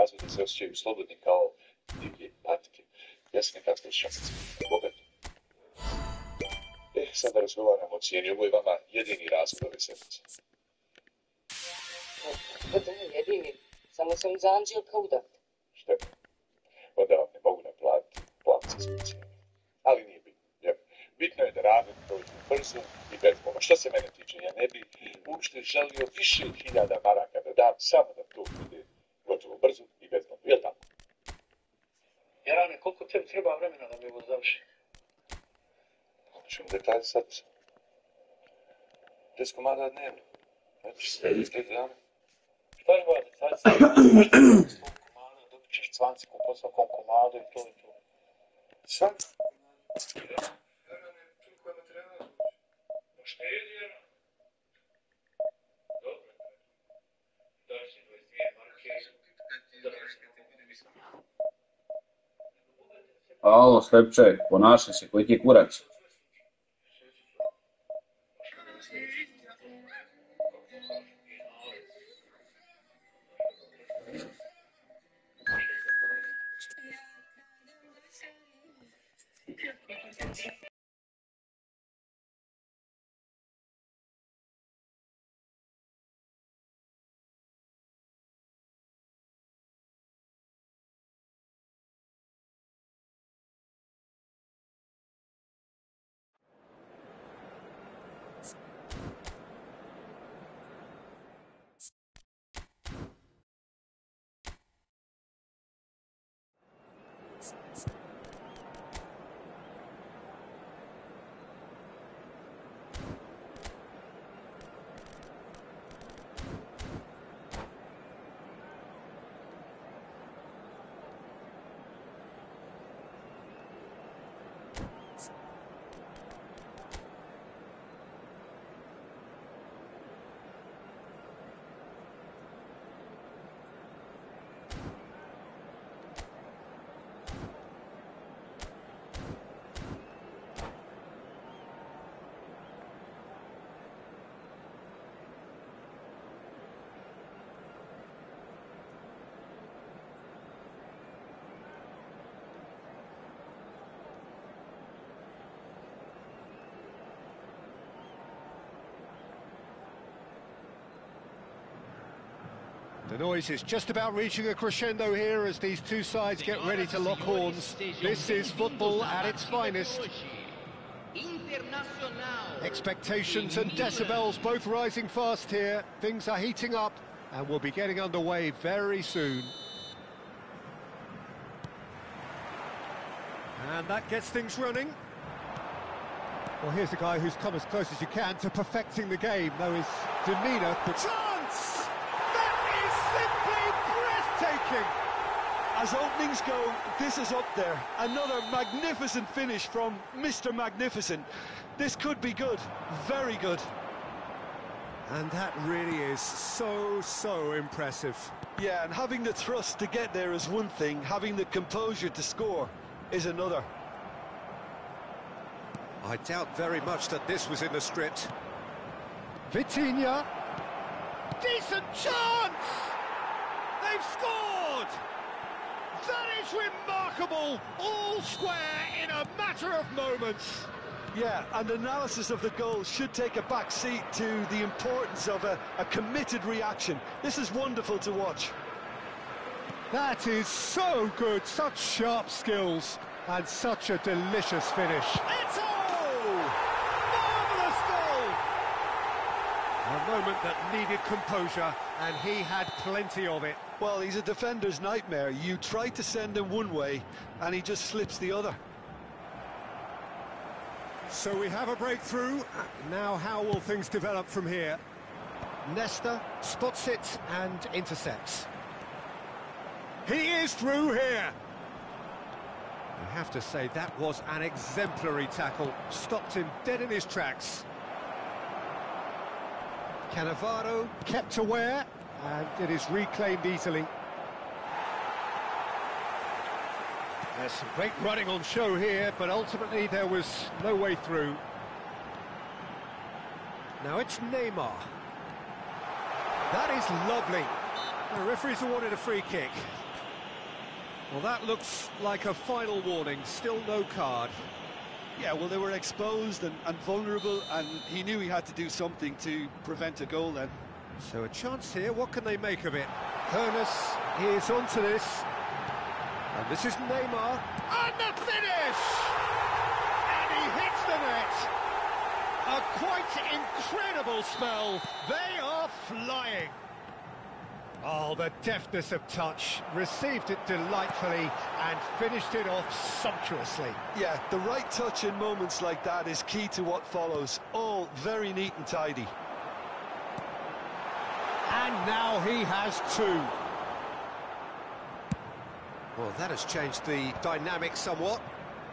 razvoj da se osjećaju slobodni kao divlje patike. Ja se nekad slušam, bogato. Sad da razgovaramo o cijeni, ovo je vama jedini razlog ove sedmice. Pa da je jedini, samo sam za Anđelka udata. Šta? Onda vam ne mogu naplatiti plavce s cijene. Ali nije bitno. Jer bitno je da ramen prođe brzo i bezbolno. Što se mene tiče, ja ne bi uopšte želio više hiljada maraka da dam samo da to bude gotovo brzo i bezbolno. Jel' tako? Jarane, koliko tebi treba vremena da bi ovo završi? Ćemo detalj sad. 10 komada dnevno. Znači, 5 dana. Šta je ba detalj sad? 100 komada, dobit ćeš cvanciku po svakom komadu i to i to. Cvanciku? Jarane, toliko je materijala. Pa šta je Jarane? Dobro. Daj si 22 marke. Alo, Slepče, ponašaj se, koji ti je kurac? The noise is just about reaching a crescendo here as these two sides get ready to lock horns. This is football at its finest. Expectations and decibels both rising fast here. Things are heating up and we'll be getting underway very soon. And that gets things running. Well, here's a guy who's come as close as you can to perfecting the game, though his demeanour could... Chance! Breathtaking! As openings go, this is up there. Another magnificent finish from Mr. Magnificent. This could be good, very good. And that really is so impressive. Yeah, and having the thrust to get there is one thing, having the composure to score is another. I doubt very much that this was in the script. Vitinha. Decent chance! They've scored! That is remarkable! All square in a matter of moments. Yeah, and analysis of the goal should take a back seat to the importance of a committed reaction. This is wonderful to watch. That is so good, such sharp skills, and such a delicious finish. Eto'o! Marvellous goal! A moment that needed composure, and he had plenty of it. Well, he's a defender's nightmare. You try to send him one way, and he just slips the other. So we have a breakthrough. Now how will things develop from here? Nesta spots it and intercepts. He is through here. I have to say that was an exemplary tackle. Stopped him dead in his tracks. Cannavaro kept aware, and it is reclaimed easily. There's some great running on show here, but ultimately there was no way through. Now it's Neymar. That is lovely. The referee's awarded a free kick. Well, that looks like a final warning. Still no card. Yeah, well, they were exposed and vulnerable, and he knew he had to do something to prevent a goal then. So a chance here. What can they make of it? Hoeneß is onto this. And this is Neymar. And the finish! And he hits the net. A quite incredible spell. They are flying. Oh, the deftness of touch. Received it delightfully and finished it off sumptuously. Yeah, the right touch in moments like that is key to what follows. All very neat and tidy. And now he has two. Well, that has changed the dynamic somewhat.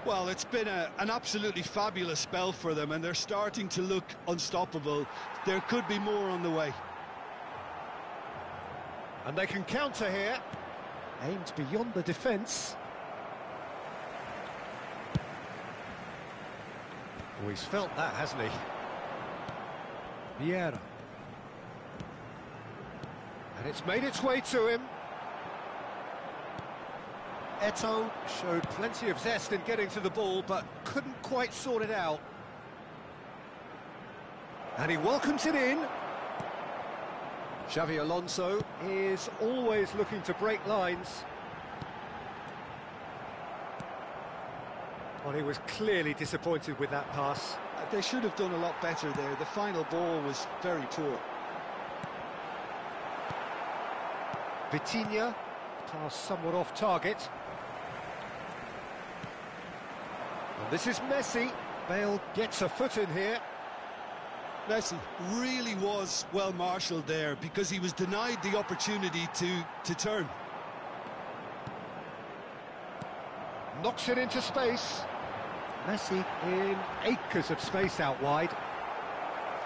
Well, it's been an absolutely fabulous spell for them, and they're starting to look unstoppable. There could be more on the way. And they can counter here. Aimed beyond the defence. Oh, he's felt that, hasn't he? Vieira. And it's made its way to him. Eto'o showed plenty of zest in getting to the ball, but couldn't quite sort it out. And he welcomes it in. Xavi Alonso is always looking to break lines. Well, he was clearly disappointed with that pass. They should have done a lot better there. The final ball was very poor. Vitinha, pass somewhat off target. And this is Messi. Bale gets a foot in here. Messi really was well marshalled there because he was denied the opportunity to turn. Knocks it into space. Messi in acres of space out wide.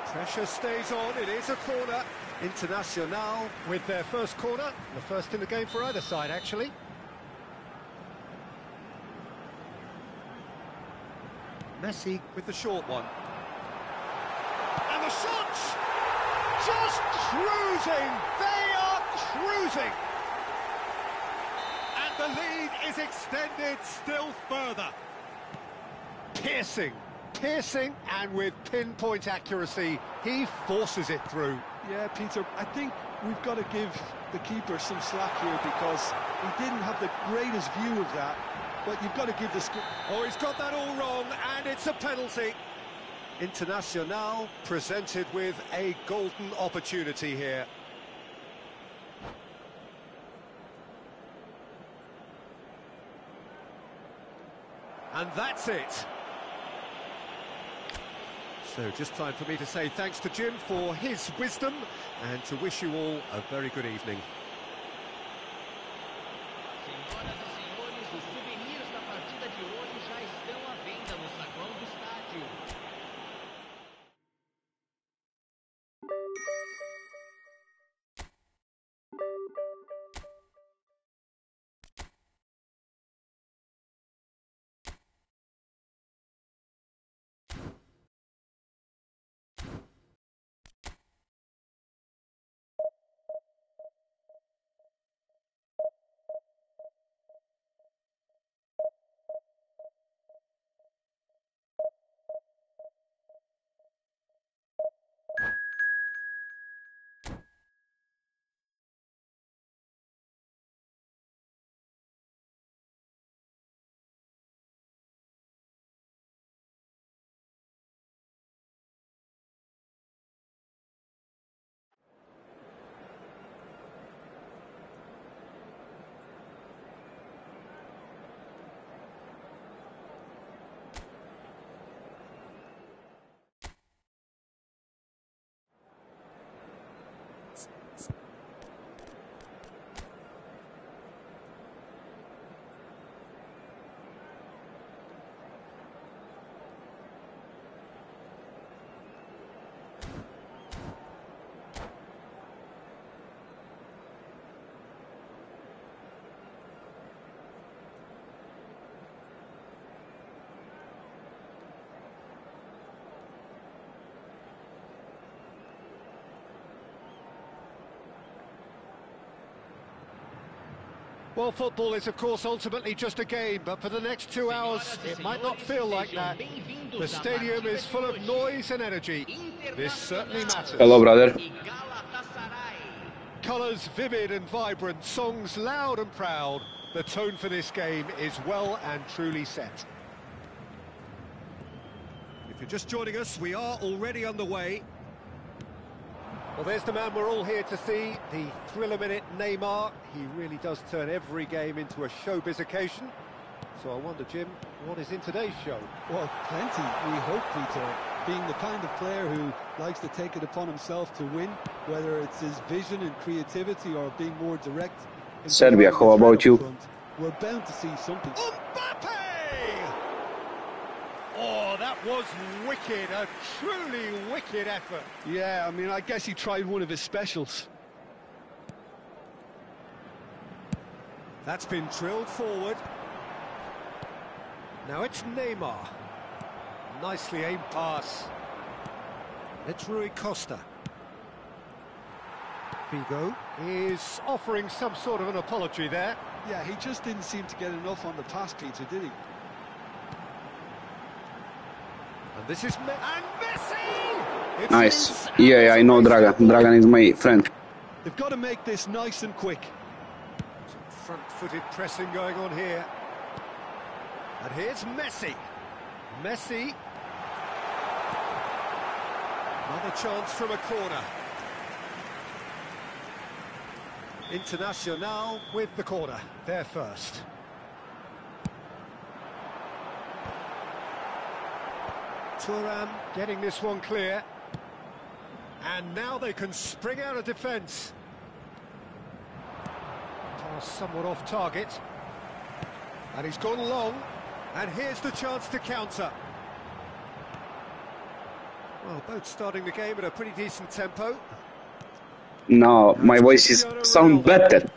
Pressure stays on, it is a corner. Internacional with their first corner, the first in the game for either side actually. Messi with the short one. And the shots! Just cruising! They are cruising! And the lead is extended still further. Piercing, and with pinpoint accuracy, he forces it through. Yeah, Peter, I think we've got to give the keeper some slack here because he didn't have the greatest view of that. But you've got to give this... Oh, he's got that all wrong, and it's a penalty. Internacional presented with a golden opportunity here. And that's it. So just time for me to say thanks to Jim for his wisdom and to wish you all a very good evening. Well, football is, of course, ultimately just a game, but for the next 2 hours, it might not feel like that. The stadium is full of noise and energy. This certainly matters. Hello, brother. Colours vivid and vibrant, songs loud and proud. The tone for this game is well and truly set. If you're just joining us, we are already underway. Well, there's the man we're all here to see, the thriller-minute Neymar. He really does turn every game into a showbiz occasion. So I wonder, Jim, what is in today's show? Well, plenty, we hope, Peter. Being the kind of player who likes to take it upon himself to win, whether it's his vision and creativity or being more direct. Serbia, how about you? Front, we're bound to see something. Mbappe! Oh, that was wicked, a truly wicked effort. Yeah, I mean, I guess he tried one of his specials. That's been drilled forward. Now it's Neymar. Nicely aimed pass. It's Rui Costa. Figo is offering some sort of an apology there. Yeah, he just didn't seem to get enough on the pass, Peter, did he? And this is Messi! Nice. Yeah, I know Dragan. Dragan is my friend. They've got to make this nice and quick. Some front-footed pressing going on here. And here's Messi. Messi. Another chance from a corner. Internacional with the corner. They're first. Thuram getting this one clear. And now they can spring out of defence. Pass somewhat off target. And he's gone long. And here's the chance to counter. Well, both starting the game at a pretty decent tempo. No, my voice is sound better.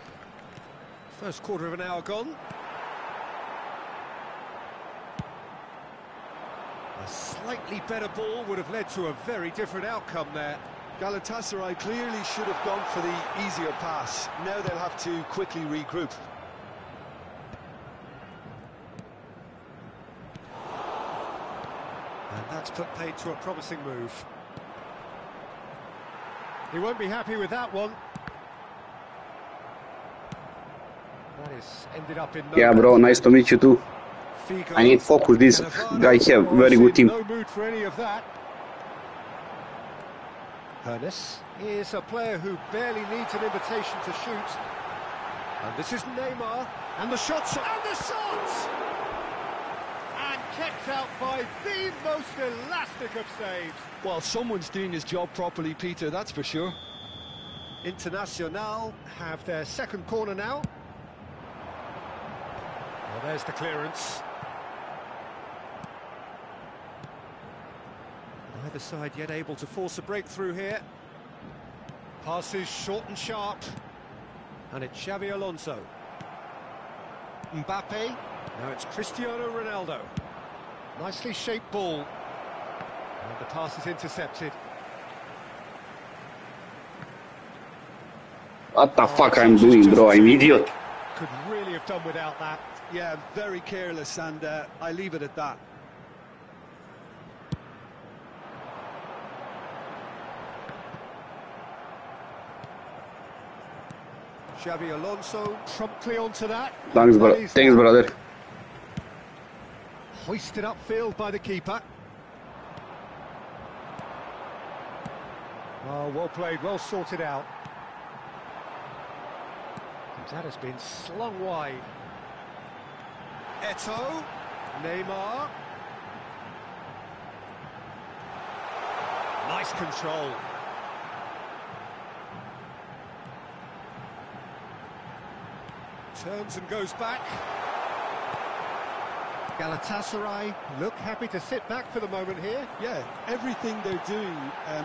First quarter of an hour gone. A slightly better ball would have led to a very different outcome there. Galatasaray clearly should have gone for the easier pass. Now they'll have to quickly regroup. And that's put paid to a promising move. He won't be happy with that one. That is ended up in no. Yeah, bro, nice to meet you too. Figo. I need focus. This guy have very good team. No mood for any of that. Hernes is a player who barely needs an invitation to shoot. And this is Neymar. And the shots. And the shots! And kept out by the most elastic of saves. Well, someone's doing his job properly, Peter, that's for sure. Internacional have their second corner now. Well, there's the clearance. Neither side yet able to force a breakthrough here. Passes short and sharp. And it's Xabi Alonso. Mbappe. Now it's Cristiano Ronaldo. Nicely shaped ball. And the pass is intercepted. What the fuck I'm doing, bro? I'm idiot. Could really have done without that. Yeah, very careless, and I leave it at that. Xabi Alonso promptly onto that. Thanks, bro. Thanks, brother. Hoisted upfield by the keeper. Oh, well played, well sorted out. And that has been slung wide. Eto'o, Neymar. Nice control. Turns and goes back. Galatasaray look happy to sit back for the moment here. Yeah, everything they're doing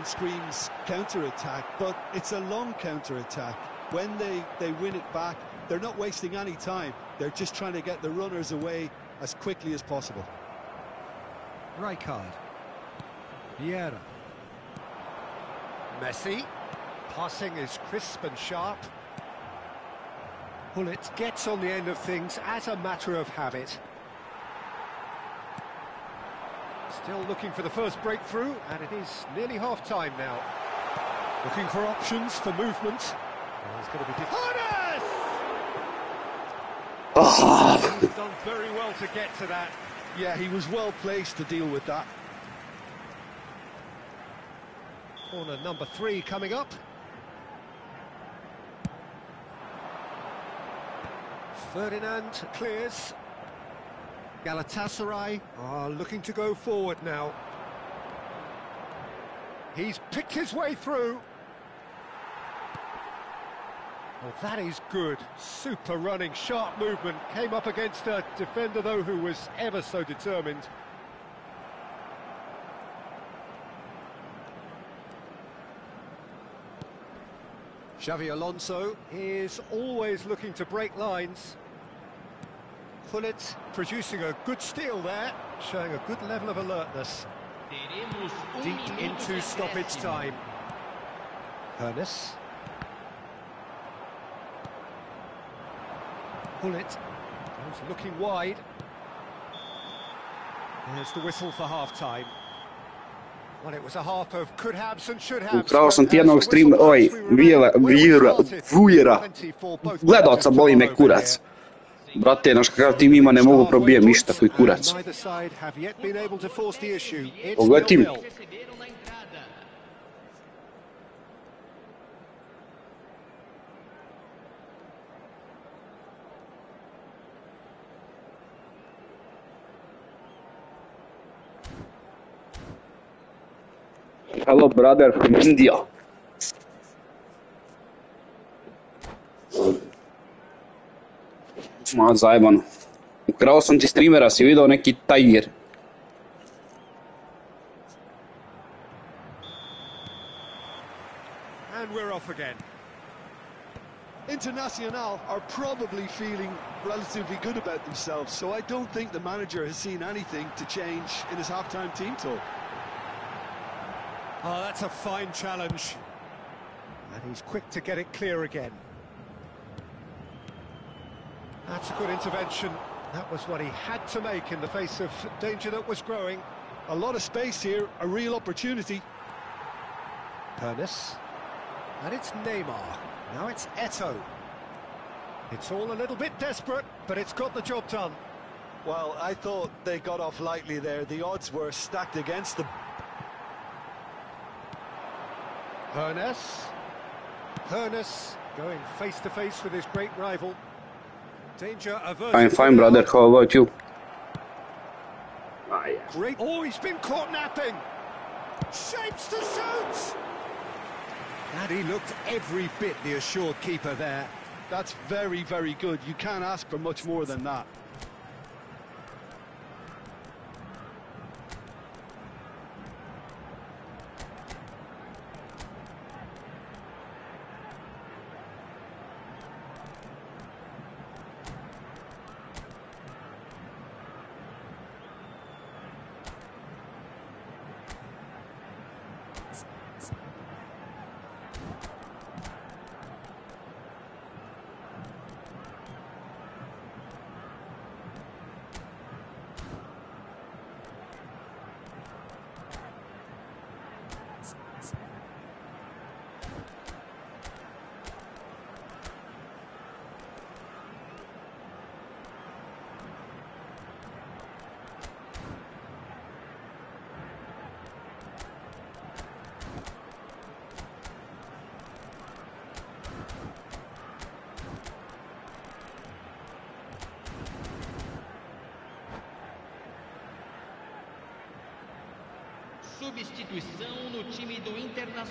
screams counter-attack, but it's a long counter-attack. When they win it back, they're not wasting any time. They're just trying to get the runners away as quickly as possible. Rijkaard. Vieira. Messi. Passing is crisp and sharp. Bullet gets on the end of things as a matter of habit. Still looking for the first breakthrough, and it is nearly half-time now. Looking for options for movement. Oh, it's going to be difficult. He's done very well to get to that. Yeah, he was well placed to deal with that. Corner number 3 coming up. Ferdinand clears. Galatasaray are looking to go forward now. He's picked his way through. Well, that is good. Super running, sharp movement. Came up against a defender, though, who was ever so determined. Xavi Alonso is always looking to break lines. Pullet producing a good steal there, showing a good level of alertness. Deep into stoppage time. Hernes. Pullet goes looking wide. There's the whistle for half-time. Well, it was a half of could-haves and should-haves. Ukrao sam ti jednog streama, vujera. Gledaoca boli me kurac. Brate, naš kakav tim ima, ne mogu probijem ništa koji kurac. Pogledaj tim. Hello, brother from India. Ma zajebano. Ukrao sam ti streamera, si vidio neki Tiger. And we're off again. Internacional are probably feeling relatively good about themselves, so I don't think the manager has seen anything to change in his half-time team talk. Oh, that's a fine challenge. And he's quick to get it clear again. That's a good intervention. That was what he had to make in the face of danger that was growing. A lot of space here, a real opportunity. Hernes. And it's Neymar. Now it's Eto'o. It's all a little bit desperate, but it's got the job done. Well, I thought they got off lightly there. The odds were stacked against them. Hernes. Hernes going face-to-face with his great rival. Danger averted. I'm fine, brother. How about you? Great. Oh, he's been caught napping. Shapes to shoot. And he looked every bit the assured keeper there. That's very, very good. You can't ask for much more than that.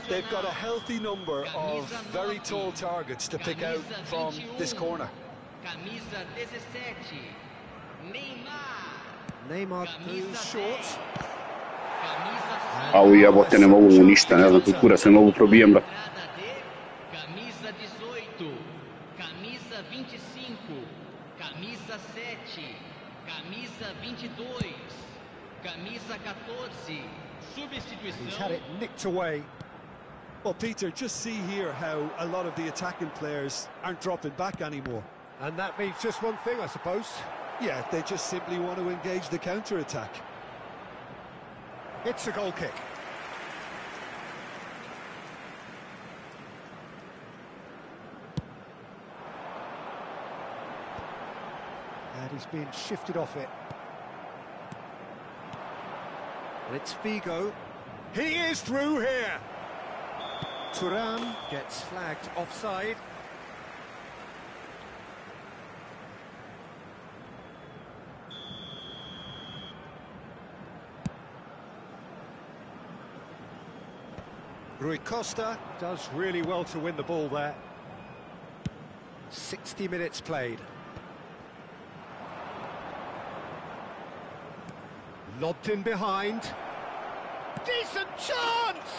They've got a healthy number of very tall targets to pick out from this corner. Neymar goes short. Au jebote, ne mogu mu ništa, ne znam, tu kurac ne mogu probijem, brat. Camisa 18, camisa 25, camisa 7, camisa 22, camisa 14. He's had it nicked away. Well, Peter, just see here how a lot of the attacking players aren't dropping back anymore. And that means just one thing, I suppose. Yeah, they just simply want to engage the counter-attack. It's a goal kick. And he's being shifted off it. And it's Figo. He is through here. Thuram gets flagged offside. Rui Costa does really well to win the ball there. 60 minutes played. Lobbed in behind. Decent chance!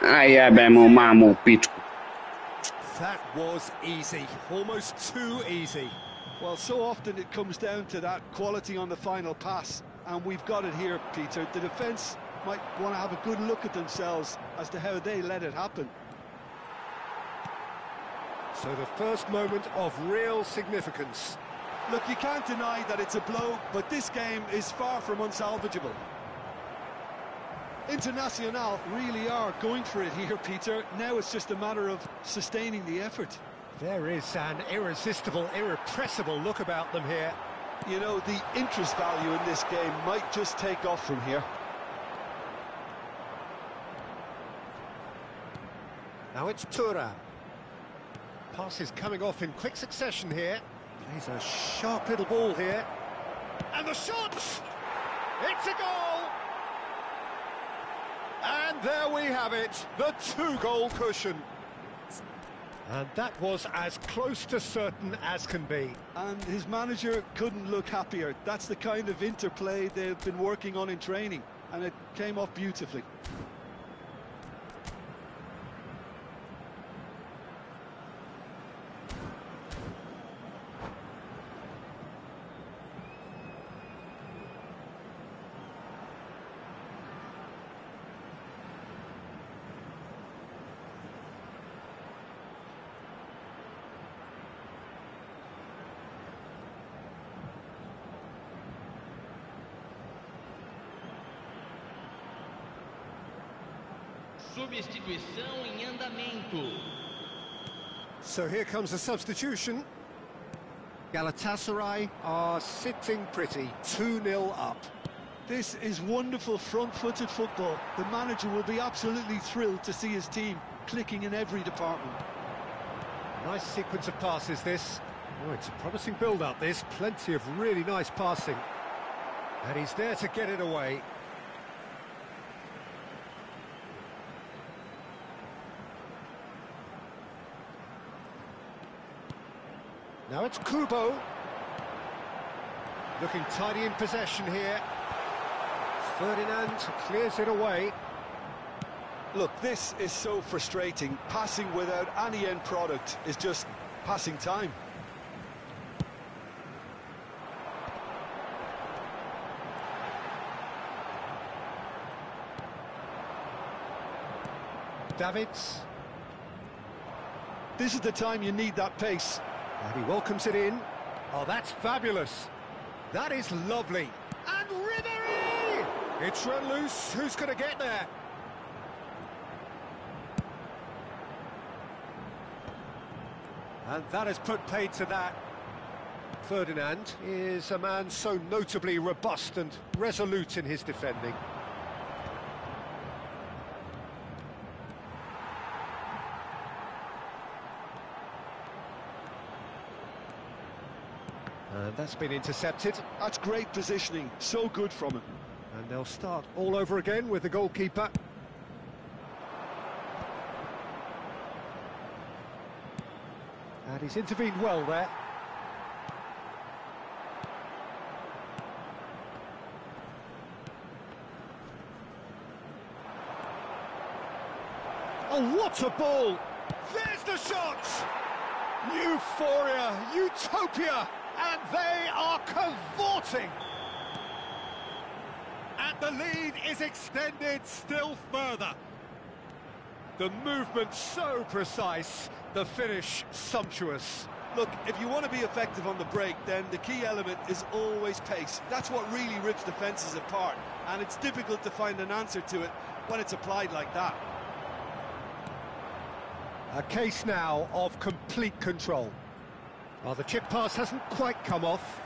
Ai abbiamo Mamu pičku. That was easy, almost too easy. Well, so often it comes down to that quality on the final pass, and we've got it here, Peter. The defence might want to have a good look at themselves as to how they let it happen. So the first moment of real significance. Look, you can't deny that it's a blow, but this game is far from unsalvageable. Internacional really are going for it here, Peter. Now it's just a matter of sustaining the effort. There is an irresistible, irrepressible look about them here. You know, the interest value in this game might just take off from here. Now it's Thuram. Pass is coming off in quick succession here. Plays a sharp little ball here. And the shot! It's a goal! And there we have it, the two-goal cushion. And that was as close to certain as can be. And his manager couldn't look happier. That's the kind of interplay they've been working on in training, and it came off beautifully. Substituição em andamento. So here comes a substitution. Galatasaray are sitting pretty, 2-0 up. This is wonderful front-footed football. The manager will be absolutely thrilled to see his team clicking in every department. Nice sequence of passes, this. Oh, it's a promising build-up, this. Plenty of really nice passing. And he's there to get it away. Now it's Kubo. Looking tidy in possession here. Ferdinand clears it away. Look, this is so frustrating. Passing without any end product is just passing time. Davids. This is the time you need that pace. And he welcomes it in. Oh, that's fabulous. That is lovely. And Ribéry! It's run loose. Who's going to get there? And that has put paid to that. Ferdinand is a man so notably robust and resolute in his defending. And that's been intercepted. That's great positioning, so good from him. And they'll start all over again with the goalkeeper. And he's intervened well there. Oh, what a ball! There's the shot! Euphoria, utopia! And they are cavorting. And the lead is extended still further. The movement so precise, the finish sumptuous. Look, if you want to be effective on the break, then the key element is always pace. That's what really rips defences apart, and it's difficult to find an answer to it when it's applied like that. A case now of complete control. Well, the chip pass hasn't quite come off.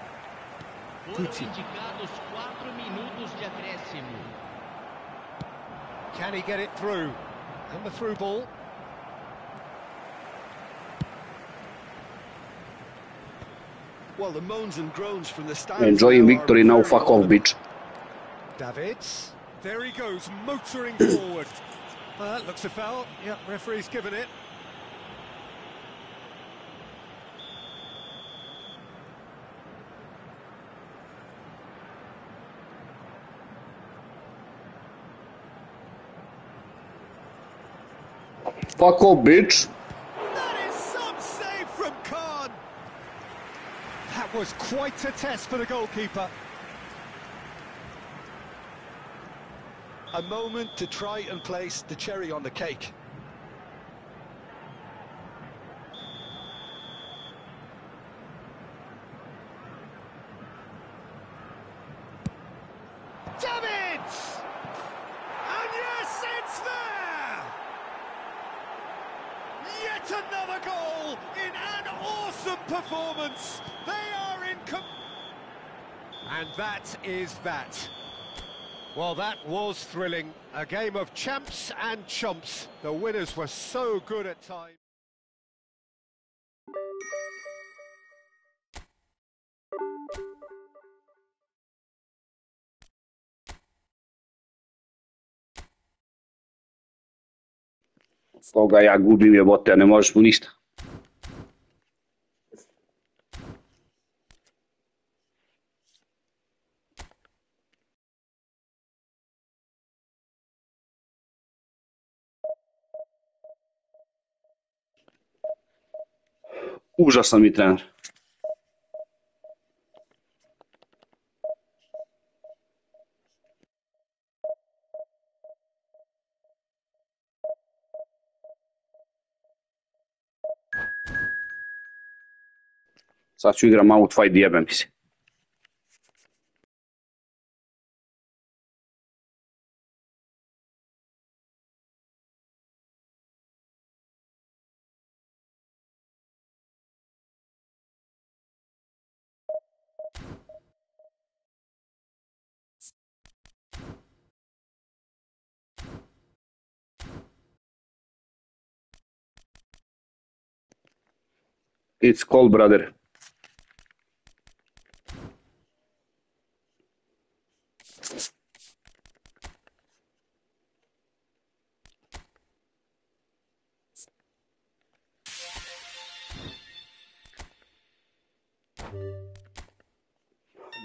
Foram indicados 4 minutos de acréscimo. Can he get it through? And the through ball. Well, the moans and groans from the stands. Enjoying victory now, fuck off, bitch. Davids. There he goes, motoring forward. Well, that looks a foul. Yep, referee's given it. Fuck off, bitch. That is some save from Khan. That was quite a test for the goalkeeper. A moment to try and place the cherry on the cake. Davids! And yes, it's there! Yet another goal in an awesome performance. They are in... And that is that. Well, that was thrilling. A game of champs and chumps. The winners were so good at times. Koga ja gubim jebote, a ne možeš mu ništa. Užasan mi trener. Sad ću igram outfight, jebem mi se. It's cold, brother.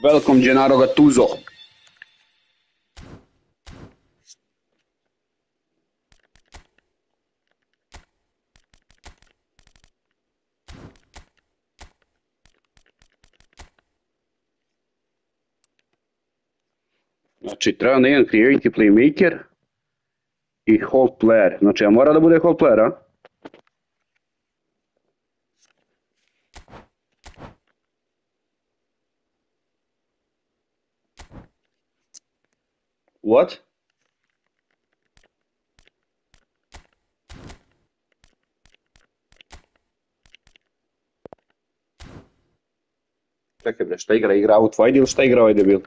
Welcome, Gennaro Gattuso. Znači, treba na jedan creative playmaker i hold player. Znači, ja mora da bude hold player, a? What? Čekaj bre, šta igra? Igra out wide ili šta igra ovaj debil?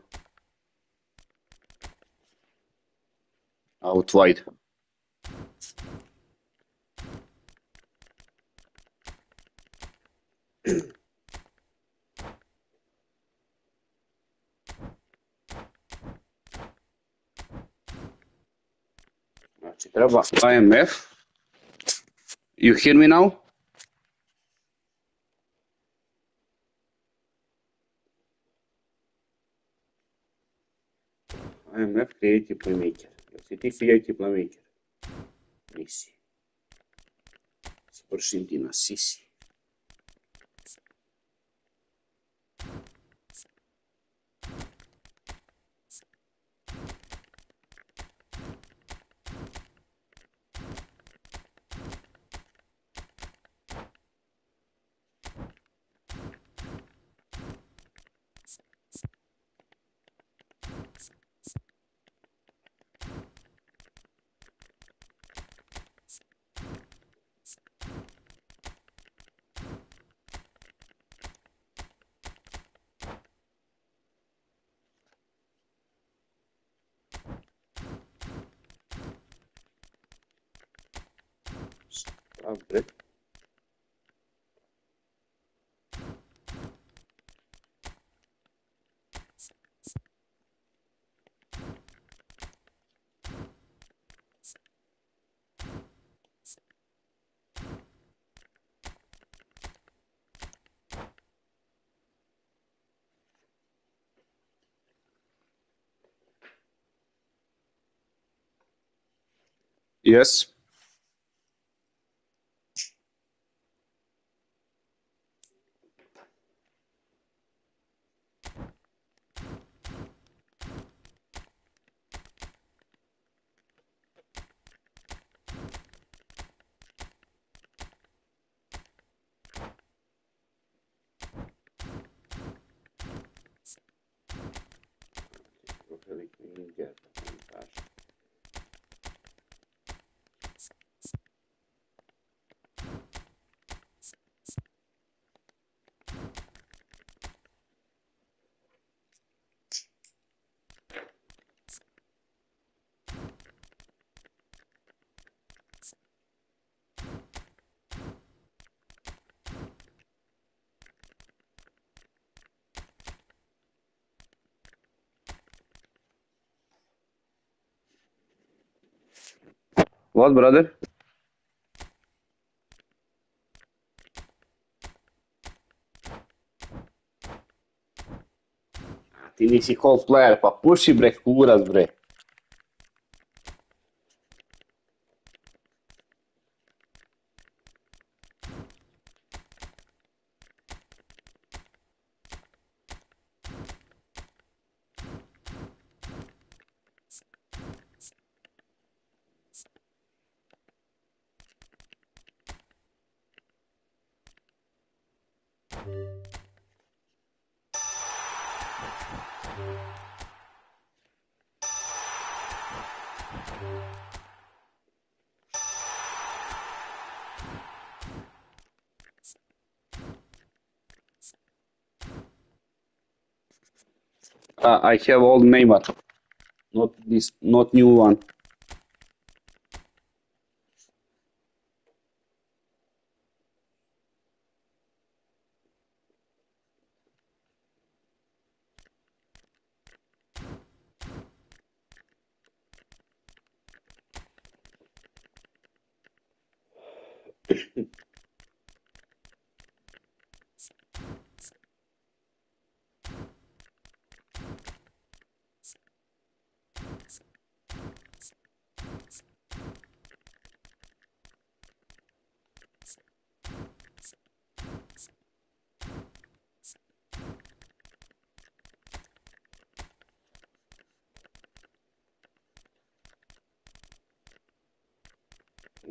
Out wide. Znači, treba IMF. You hear me now? IMF creative playmaker. Jesi ti creative playmaker? Nisi. Spršim ti na sisi. Dobre. Yes. What, brother? Ti nisi call player, pa puši bre kurac bre. I have old Neymar, not this, not new one.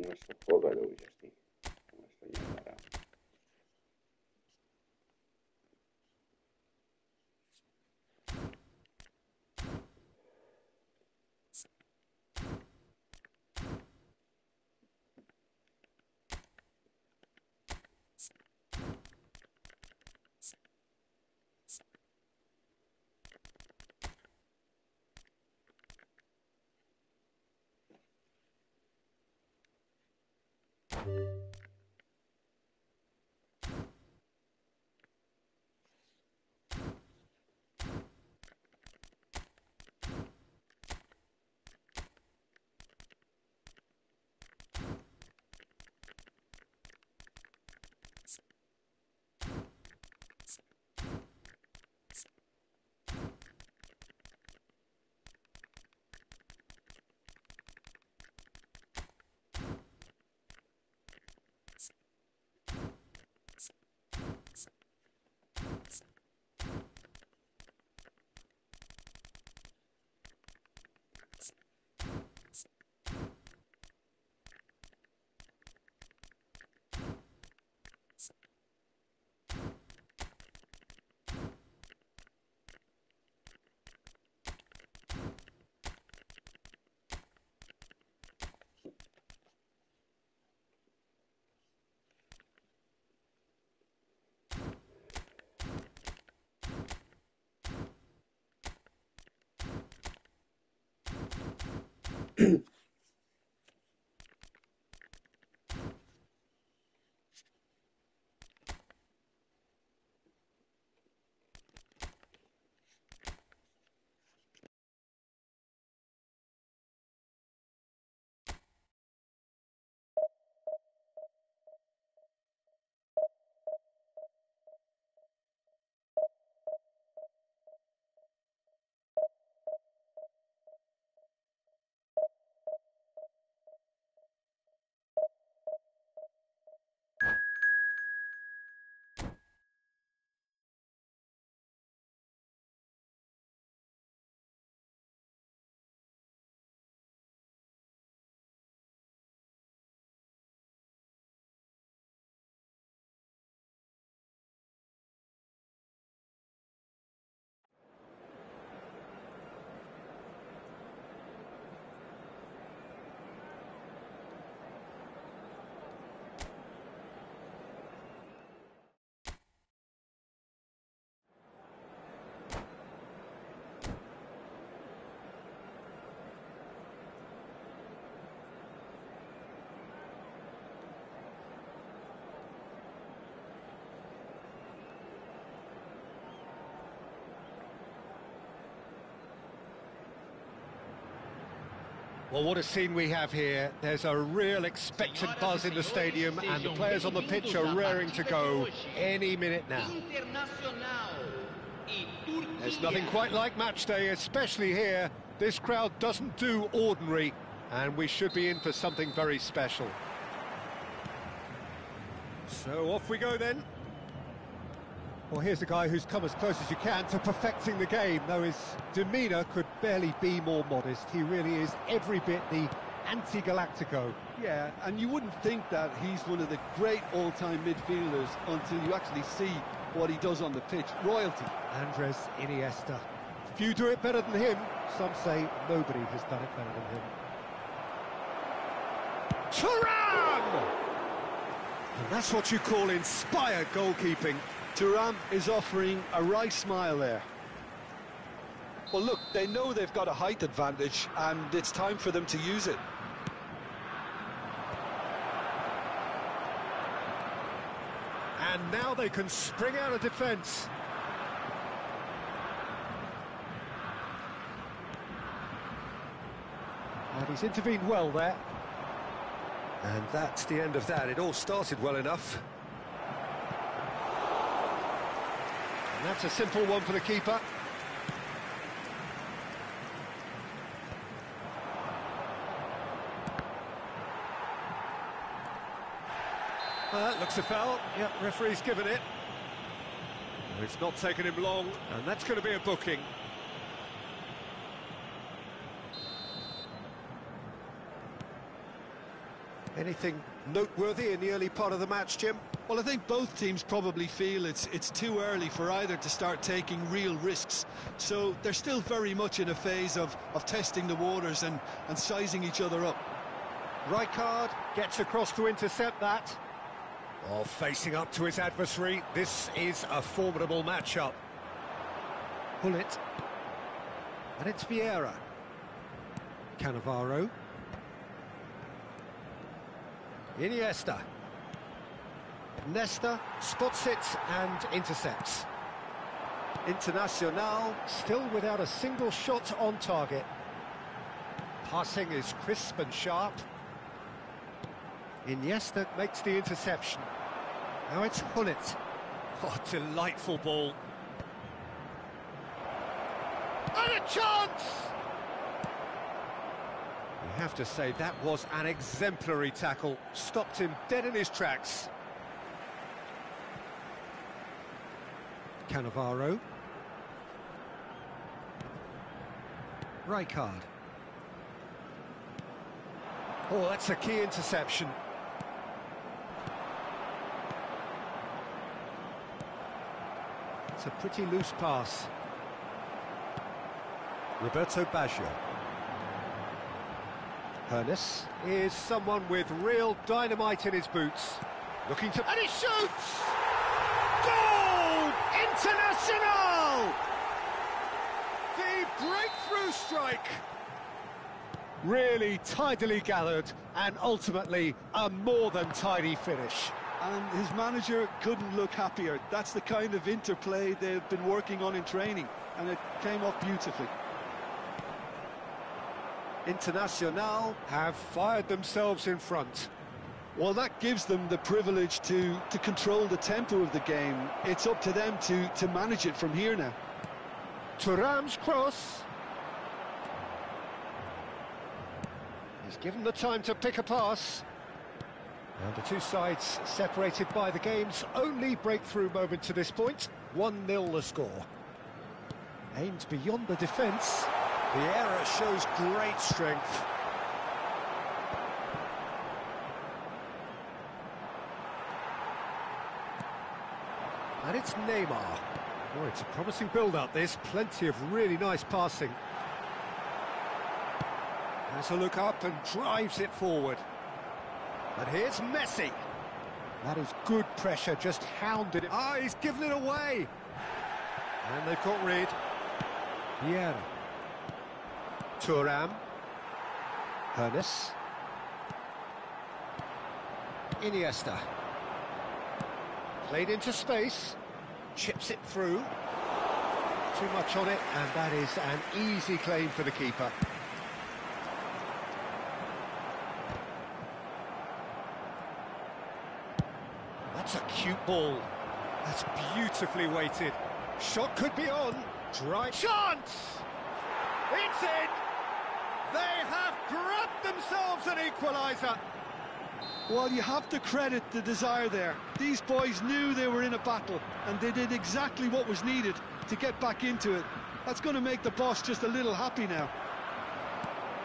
Nešto koga da uđeš ti. Nešto njega. Well, what a scene we have here. There's a real expectant buzz in the stadium, and the players on the pitch are raring to go any minute now. There's nothing quite like match day, especially here. This crowd doesn't do ordinary, and we should be in for something very special. So off we go then. Well, here's a guy who's come as close as you can to perfecting the game, though his demeanour could barely be more modest. He really is every bit the anti-Galactico. Yeah, and you wouldn't think that he's one of the great all-time midfielders until you actually see what he does on the pitch. Royalty. Andres Iniesta. Few do it better than him. Some say nobody has done it better than him. Thuram! And that's what you call inspired goalkeeping. Thuram is offering a wry smile there. Well, look, they know they've got a height advantage, and it's time for them to use it. And now they can spring out of defence. And he's intervened well there. And that's the end of that. It all started well enough. And that's a simple one for the keeper. Looks a foul. Yep, referee's given it. It's not taken him long, and that's going to be a booking. Anything noteworthy in the early part of the match, Jim? Well, I think both teams probably feel it's too early for either to start taking real risks. So they're still very much in a phase of testing the waters and sizing each other up. Rijkaard gets across to intercept that. Oh, facing up to his adversary, this is a formidable matchup. Pull it. And it's Vieira. Cannavaro. Iniesta. Nesta spots it and intercepts. Internacional still without a single shot on target. Passing is crisp and sharp. Iniesta makes the interception. Now it's Hullet. Oh, delightful ball. And a chance! You have to say that was an exemplary tackle. Stopped him dead in his tracks. Cannavaro. Rijkaard. Oh, that's a key interception. It's a pretty loose pass. Roberto Baggio. Hernes is someone with real dynamite in his boots. Looking to... And he shoots! Goal! Internacional! The breakthrough strike! Really tidily gathered, and ultimately a more than tidy finish. And his manager couldn't look happier. That's the kind of interplay they've been working on in training, and it came off beautifully. Internacional have fired themselves in front. Well, that gives them the privilege to control the tempo of the game. It's up to them to manage it from here now. Thuram's cross. He's given the time to pick a pass. And the two sides separated by the game's only breakthrough moment to this point. 1-0 the score. Aimed beyond the defence. Vieira shows great strength. And it's Neymar. Oh, it's a promising build-up, this. Plenty of really nice passing. Has a look up and drives it forward. And here's Messi. That is good pressure, just hounded it. Ah, he's given it away. And they've got rid. Vieira. Thuram. Hernes. Iniesta. Played into space. Chips it through. Too much on it, and that is an easy claim for the keeper. shoot ball. That's beautifully weighted. Shot could be on. Try. Chance! It's in! They have grabbed themselves an equaliser. Well, you have to credit the desire there. These boys knew they were in a battle, and they did exactly what was needed to get back into it. That's going to make the boss just a little happy now.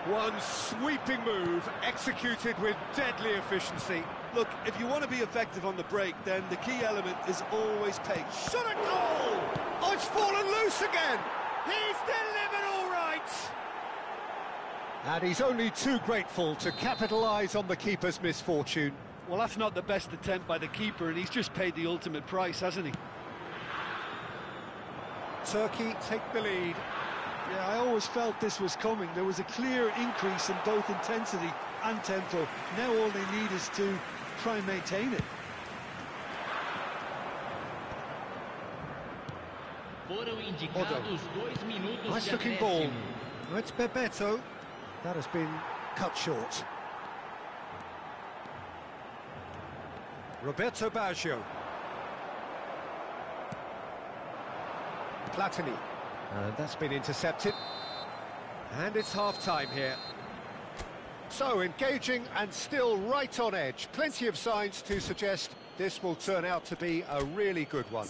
One sweeping move, executed with deadly efficiency. Look, if you want to be effective on the break, then the key element is always pace. Shot a goal! Oh, it's fallen loose again! He's delivered all right! And he's only too grateful to capitalise on the keeper's misfortune. Well, that's not the best attempt by the keeper, and he's just paid the ultimate price, hasn't he? Turkey take the lead. Yeah, I always felt this was coming. There was a clear increase in both intensity and tempo. Now all they need is to try and maintain it. Nice looking ball. Oh, it's Bebeto. That has been cut short. Roberto Baggio. Platini. And that's been intercepted. And it's half-time here. So, engaging and still right on edge. Plenty of signs to suggest this will turn out to be a really good one.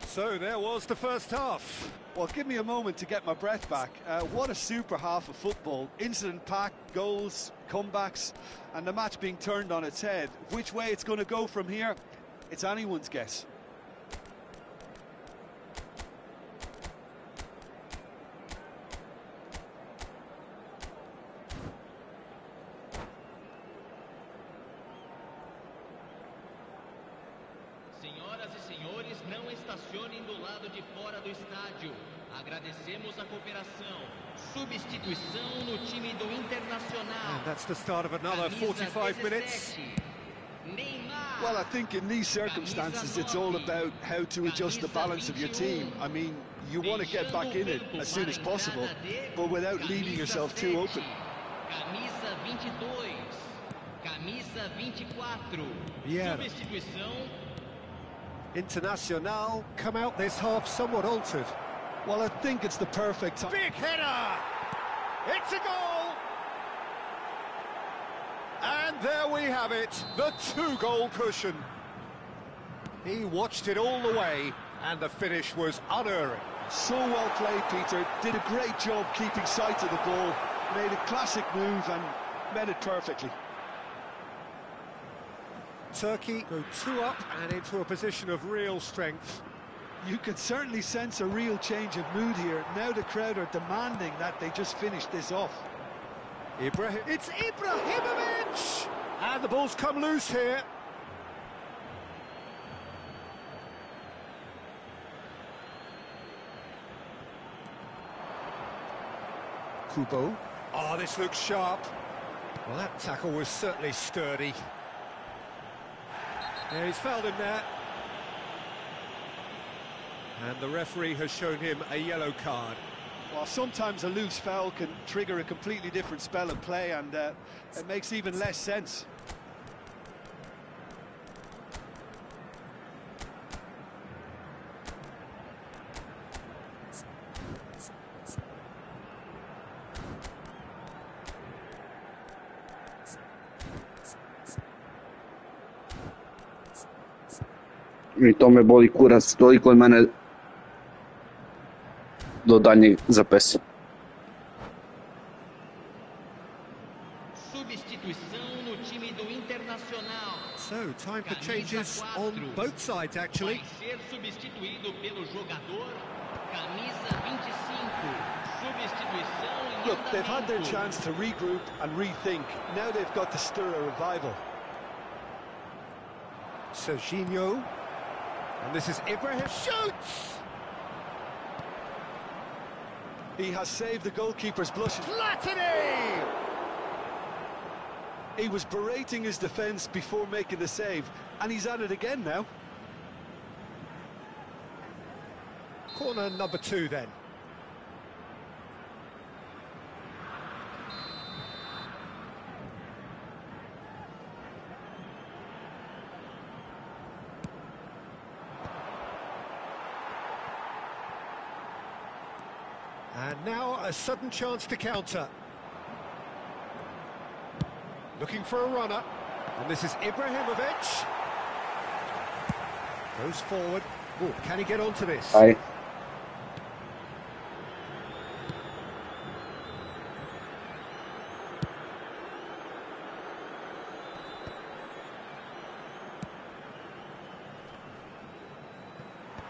So, there was the first half. Well, give me a moment to get my breath back. What a super half of football. Incident-packed, goals, comebacks, and the match being turned on its head. Which way it's going to go from here, it's anyone's guess. Senhoras e senhores, não estacionem do lado de fora do estádio. Agradecemos a cooperação. Substituição no time do Internacional. And that's the start of another 45 minutes. Well, I think in these circumstances, it's all about how to adjust the balance of your team. I mean, you want to get back in it as soon as possible, but without leaving yourself too open. Camisa 22. Camisa 24. Yeah. Substituição. Internacional come out this half somewhat altered. Well, I think it's the perfect time. Big header! It's a goal! And there we have it, the two-goal cushion. He watched it all the way, and the finish was unerring. So well played, Peter. Did a great job keeping sight of the ball. Made a classic move and met it perfectly. Turkey go 2 up and into a position of real strength. You can certainly sense a real change of mood here. Now the crowd are demanding that they just finish this off. It's Ibrahimovic! And the ball's come loose here. Kubo. Oh, this looks sharp. Well, that tackle was certainly sturdy. Yeah, he's fouled him there. And the referee has shown him a yellow card. Well, sometimes a loose foul can trigger a completely different spell of play, and it makes even less sense. I to me boli kurac, toliko od mene do daljnjeg zapesa. Substituição no time do Internacional. So, time for changes on both sides, actually. Vai ser substituído pelo jogador camisa 25. Substituição em Look, they've had their andamento. chance to regroup and rethink. Now they've got to stir a revival. Serginho. And this is Ibrahim. Shoots! He has saved the goalkeeper's blushes. Platini! He was berating his defence before making the save, and he's at it again now. Corner number 2 then. And now a sudden chance to counter. Looking for a runner. And this is Ibrahimovic. Goes forward. Oh, can he get onto this? Aj.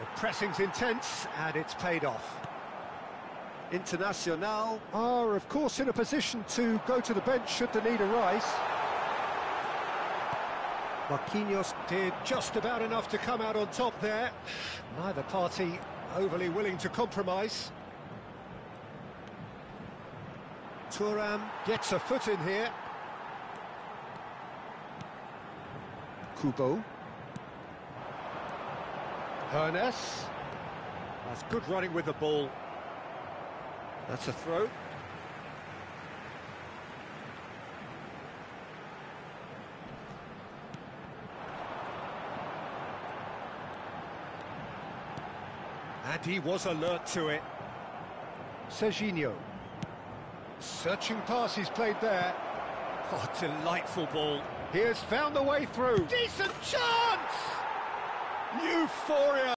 The pressing's intense, and it's paid off. Internacional Are, of course, in a position to go to the bench should the need arise. Marquinhos. Did just about enough to come out on top there. Neither party overly willing to compromise. Thuram gets a foot in here. Kubo. Hernes. That's good running with the ball. That's a throw. And he was alert to it. Serginho. Searching pass he's played there. Oh, delightful ball. He has found the way through. Decent chance! Euphoria!